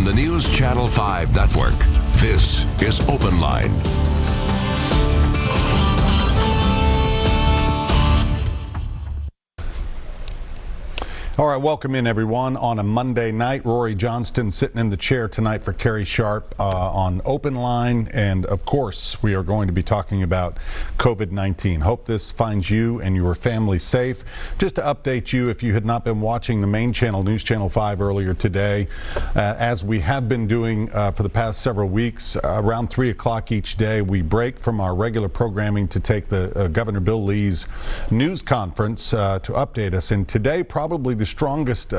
the NewsChannel 5 network. This is OpenLine. All right, welcome in everyone on a Monday night. Rhori Johnston sitting in the chair tonight for Carrie Sharp on OpenLine, and of course we are going to be talking about COVID-19. Hope this finds you and your family safe. Just to update you, if you had not been watching the main channel, NewsChannel 5 earlier today, as we have been doing for the past several weeks, around 3 o'clock each day, we break from our regular programming to take the Governor Bill Lee's news conference to update us. And today, probably the strongest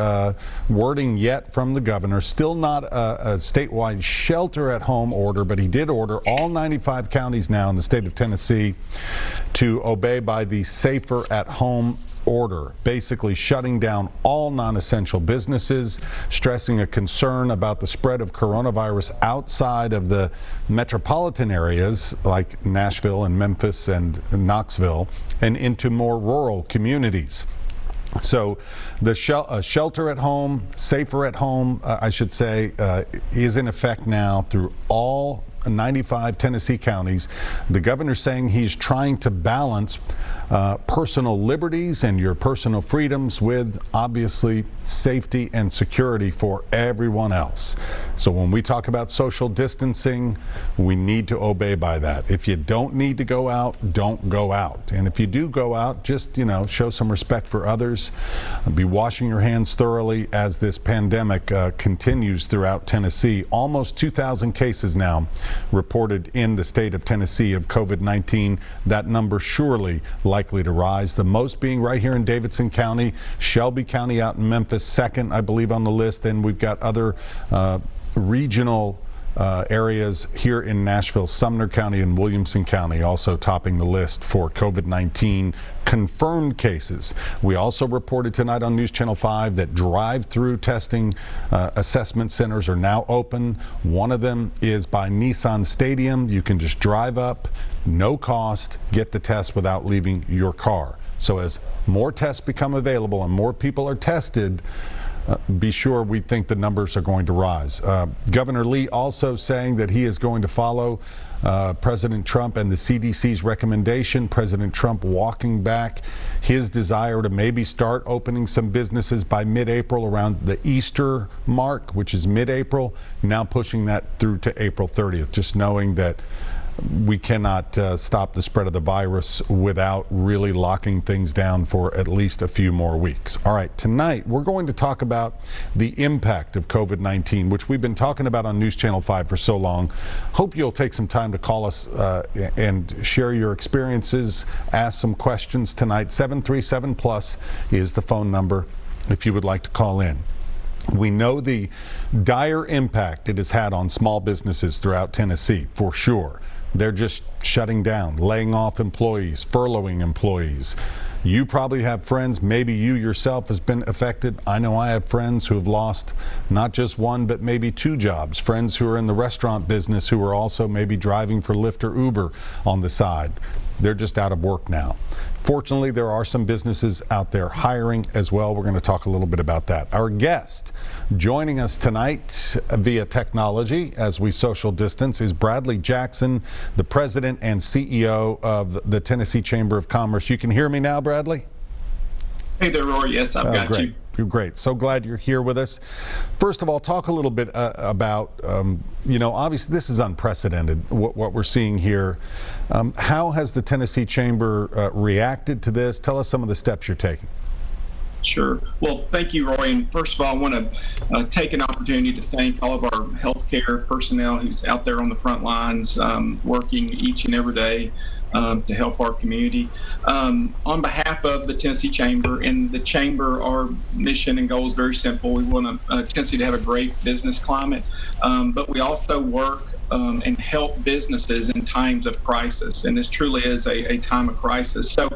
wording yet from the governor. Still not a statewide shelter-at-home order, but he did order all 95 counties now in the state of Tennessee to obey by the safer-at-home order, basically shutting down all non-essential businesses, stressing a concern about the spread of coronavirus outside of the metropolitan areas like Nashville and Memphis and Knoxville and into more rural communities. So the shelter at home, safer at home, I should say, is in effect now through all 95 Tennessee counties. The governor's saying he's trying to balance personal liberties and your personal freedoms with obviously safety and security for everyone else. So when we talk about social distancing, we need to obey by that. If you don't need to go out, don't go out. And if you do go out, just, show some respect for others. Be washing your hands thoroughly as this pandemic continues throughout Tennessee. Almost 2,000 cases now reported in the state of Tennessee of COVID-19. That number surely likely to rise. The most being right here in Davidson County, Shelby County out in Memphis, second, I believe, on the list. And we've got other regional areas here in Nashville, Sumner County and Williamson County also topping the list for COVID-19 confirmed cases. We also reported tonight on NewsChannel 5 that drive-through testing assessment centers are now open. One of them is by Nissan Stadium. You can just drive up, no cost, get the test without leaving your car. So as more tests become available and more people are tested, be sure we think the numbers are going to rise. Governor Lee also saying that he is going to follow President Trump and the CDC's recommendation. President Trump walking back his desire to maybe start opening some businesses by mid-April around the Easter mark, which is mid-April, now pushing that through to April 30th, just knowing that we cannot stop the spread of the virus without really locking things down for at least a few more weeks. All right, tonight we're going to talk about the impact of COVID-19, which we've been talking about on NewsChannel 5 for so long. Hope you'll take some time to call us and share your experiences, ask some questions tonight. 737+ is the phone number if you would like to call in. We know the dire impact it has had on small businesses throughout Tennessee, for sure. They're just shutting down, laying off employees, furloughing employees. You probably have friends, maybe you yourself has been affected. I know I have friends who have lost not just one, but maybe 2 jobs. Friends who are in the restaurant business who are also maybe driving for Lyft or Uber on the side. They're just out of work now. Fortunately, there are some businesses out there hiring as well. We're going to talk a little bit about that. Our guest joining us tonight via technology as we social distance is Bradley Jackson, the president and CEO of the Tennessee Chamber of Commerce. You can hear me now, Bradley? Hey there, Rory. Yes, I've got great. you. Great. So glad you're here with us. First of all, talk a little bit about, obviously this is unprecedented, what we're seeing here. How has the Tennessee Chamber reacted to this? Tell us some of the steps you're taking. Sure. Well, thank you, Roy. And first of all, I want to take an opportunity to thank all of our healthcare personnel who's out there on the front lines working each and every day to help our community. On behalf of the Tennessee Chamber and the Chamber, our mission and goal is very simple. We want Tennessee to have a great business climate, but we also work and help businesses in times of crisis. And this truly is a time of crisis. So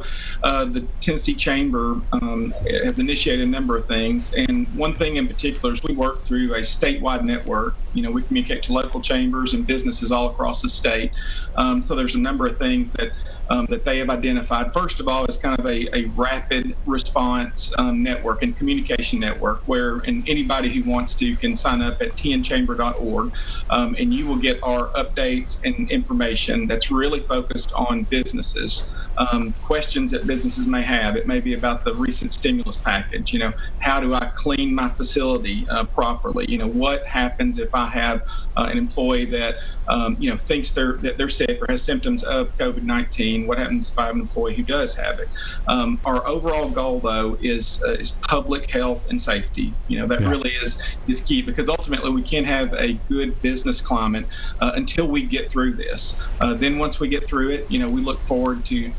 the Tennessee Chamber has initiated a number of things. And one thing in particular is we work through a statewide network. We communicate to local chambers and businesses all across the state. So there's a number of things that that they have identified, first of all, is kind of a rapid response network and communication network where anybody who wants to can sign up at tnchamber.org, and you will get our updates and information that's really focused on businesses. Questions that businesses may have. It may be about the recent stimulus package. How do I clean my facility properly? What happens if I have an employee that thinks they're sick or has symptoms of COVID-19? What happens if I have an employee who does have it? Our overall goal, though, is public health and safety. That really is key, because ultimately we can't have a good business climate until we get through this. Then once we get through it, we look forward to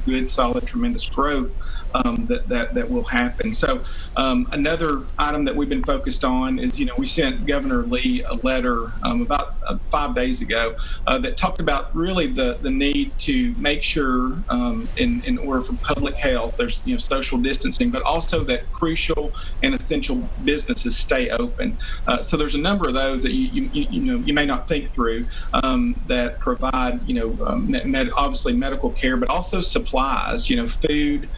good, solid, tremendous growth that will happen. So another item that we've been focused on is, we sent Governor Lee a letter about 5 days ago that talked about really the need to make sure in order for public health, there's social distancing, but also that crucial and essential businesses stay open. So there's a number of those that you may not think through that provide obviously medical care, but also supplies, food,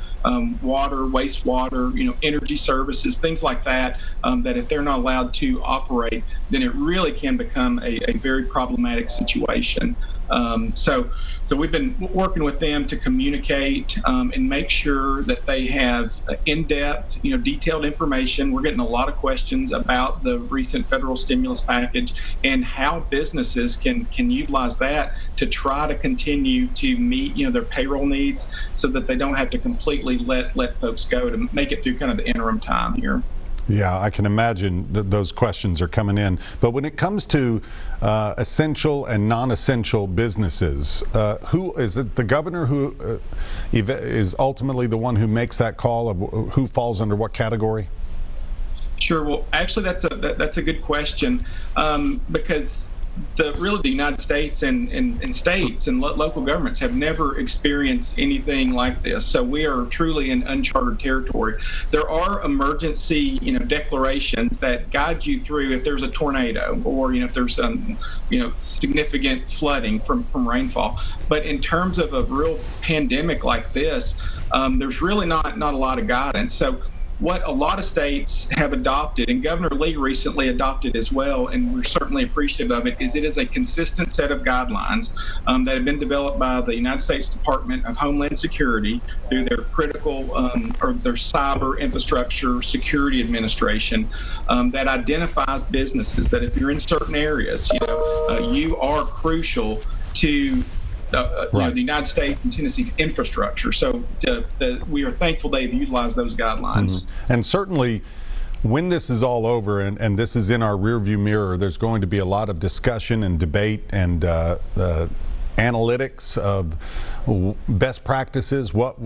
water, wastewater, energy services, things like that, that if they're not allowed to operate, then it really can become a very problematic situation. So we've been working with them to communicate and make sure that they have in-depth, detailed information. We're getting a lot of questions about the recent federal stimulus package and how businesses can utilize that to try to continue to meet, their payroll needs, so that they don't have to completely let folks go, to make it through kind of the interim time here. Yeah, I can imagine those questions are coming in. But when it comes to essential and non-essential businesses, who is it? The governor who is ultimately the one who makes that call of who falls under what category? Sure. Well, actually, that's a good question, because the United States and states and local governments have never experienced anything like this. So we are truly in uncharted territory. There are emergency, declarations that guide you through if there's a tornado or, if there's significant flooding from rainfall. But in terms of a real pandemic like this, there's really not a lot of guidance. So what a lot of states have adopted, and Governor Lee recently adopted as well, and we're certainly appreciative of it, is a consistent set of guidelines that have been developed by the United States Department of Homeland Security through their critical or their cyber infrastructure security administration that identifies businesses that if you're in certain areas, you are crucial to the United States and Tennessee's infrastructure. So we are thankful they've utilized those guidelines. Mm-hmm. And certainly, when this is all over and this is in our rearview mirror, there's going to be a lot of discussion and debate and analytics of best practices, what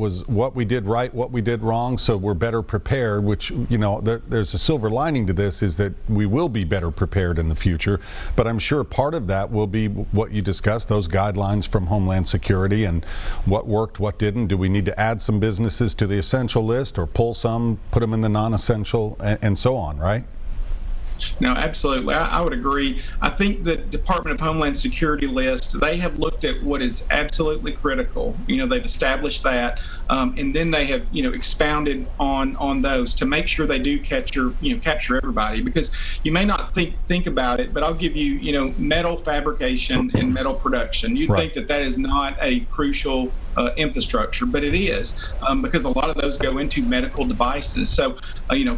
we did right, what we did wrong, so we're better prepared, which, there's a silver lining to this, is that we will be better prepared in the future. But I'm sure part of that will be what you discussed, those guidelines from Homeland Security, and what worked, what didn't. Do we need to add some businesses to the essential list, or pull some, put them in the non-essential, and so on, right? No, absolutely. I would agree. I think the Department of Homeland Security list, they have looked at what is absolutely critical. They've established that, and then they have, expounded on those to make sure they do capture everybody. Because you may not think about it, but I'll give you, metal fabrication and metal production. You'd think that is not a crucial infrastructure, but it is, because a lot of those go into medical devices. So,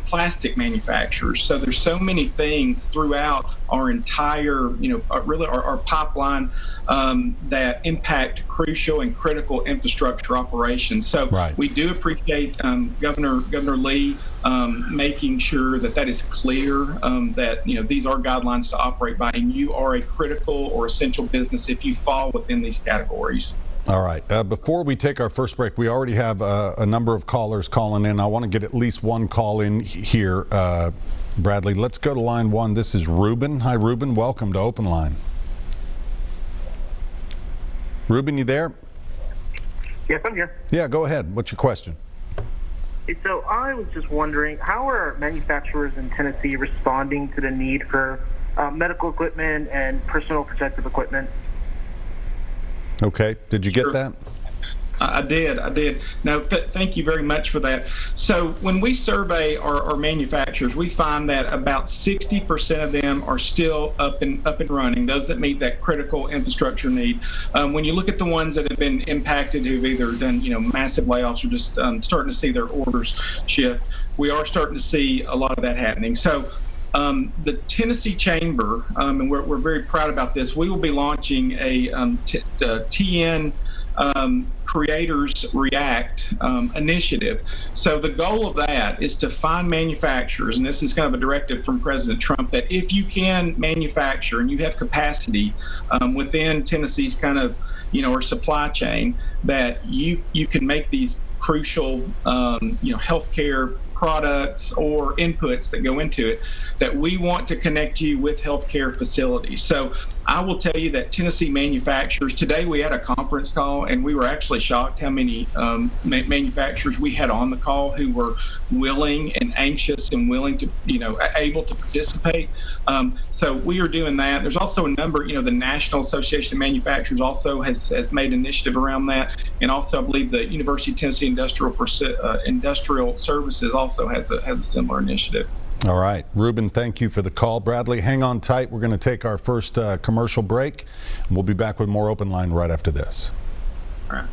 plastic manufacturers. So there's so many things throughout our entire, really our pipeline that impact crucial and critical infrastructure operations. So we do appreciate Governor Lee making sure that is clear, that these are guidelines to operate by, and you are a critical or essential business if you fall within these categories. All right. Before we take our first break, we already have a number of callers calling in. I want to get at least one call in here, Bradley. Let's go to line one. This is Ruben. Hi, Ruben. Welcome to OpenLine. Ruben, you there? Yes, I'm here. Yeah, go ahead. What's your question? So I was just wondering, how are manufacturers in Tennessee responding to the need for medical equipment and personal protective equipment? Okay. Did you get that? I did. No, thank you very much for that. So when we survey our manufacturers, we find that about 60% of them are still up and running, those that meet that critical infrastructure need. When you look at the ones that have been impacted, who've either done massive layoffs or just starting to see their orders shift, we are starting to see a lot of that happening. So the Tennessee Chamber, and we're very proud about this, we will be launching a TN Creators React initiative. So the goal of that is to find manufacturers, and this is kind of a directive from President Trump, that if you can manufacture and you have capacity within Tennessee's kind of, or supply chain, that you can make these crucial, healthcare products or inputs that go into it, that we want to connect you with healthcare facilities. So I will tell you that Tennessee manufacturers, today we had a conference call and we were actually shocked how many manufacturers we had on the call who were willing and anxious and willing to, able to participate. So we are doing that. There's also a number, the National Association of Manufacturers also has made an initiative around that. And also I believe the University of Tennessee Industrial Services also has a similar initiative. All right, Ruben, thank you for the call. Bradley, hang on tight. We're going to take our first commercial break. We'll be back with more Open Line right after this. All right.